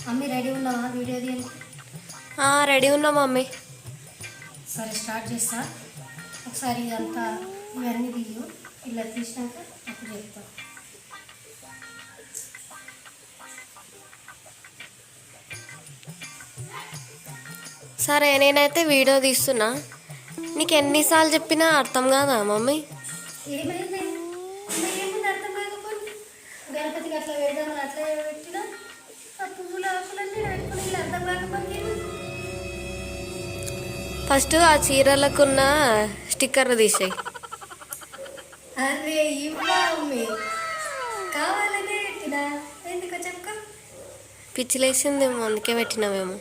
Mummy ready ఉన్నావా video తీయాలి? Ready ఉన్నా మమ్మీ. సరే స్టార్ట్ చేస్తా. ఒకసారి ఇదంతా ఇవన్నీ తీయు, ఇలా తీసినాక అప్పుడు చెప్తా. సరే నేనైతే వీడియో తీస్తున్నా. నీకు ఎన్నిసార్లు చెప్పినా అర్థం కాదా మమ్మీ? ఏమైంది ఏముంది అర్థం కాకపోతే? గణపతికి అట్లా పెడదామని అట్లా పెట్టినా ఆ పువ్వుల ఆకులన్నీ పెట్టుకుని ఇలా అర్థం కాకపోతే ఫస్ట్ ఆ చీరలకున్న స్టిక్కర్ తీసేయి. అరే ఇవ్వా మమ్మీ, కావాలనే పెట్టినా, ఎందుకో చెప్పక. పిచ్చిలేసింది అందుకే పెట్టినామేమో.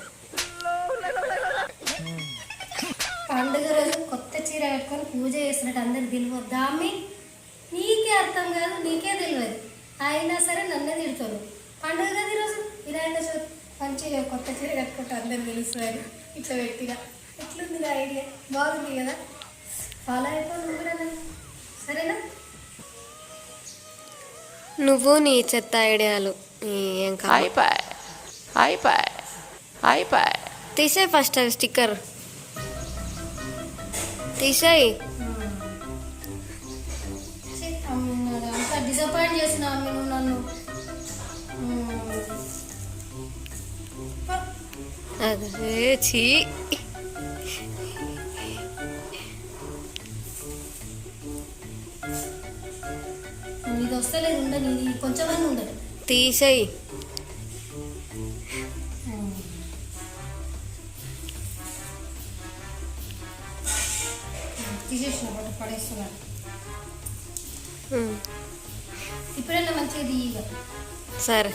పండుగ రోజు కొత్త చీర కట్టుకొని పూజ చేసినట్టు అందరికి తెలియద్దా అమ్మి? నీకే అర్థం కాదు, నీకే తెలియదు, అయినా సరే నన్నే తిడతారు. పండుగ కదా ఈరోజు వినాయక చవితి, మంచిగా కొత్త చీర కట్టుకుంటే అందరికి తెలుస్తుంది. ఇట్లా పెట్టిగా ఎట్లుంది నా ఐడియా? బాగుంది కదా? ఫాలో అయిపో నువ్వు కూడా నన్ను, సరేనా? నువ్వు నీ చెత్త ఐడియాలు ఏం కాదు. తీసేయి ఫస్ట్ అది స్టిక్కర్ తీసేయి. అంతా డిసప్పాయింట్ చేసిన అమ్మి నువ్వు నన్ను. అదే చీ. ఇది వస్తలేదు, ఉండదు, ఇది కొంచెమన్నా ఉండదు. తీసేయి. తీసేసిన బట్ట పడేస్తున్నాను. ఇప్పుడైనా మంచిగా తీయగా. సరే.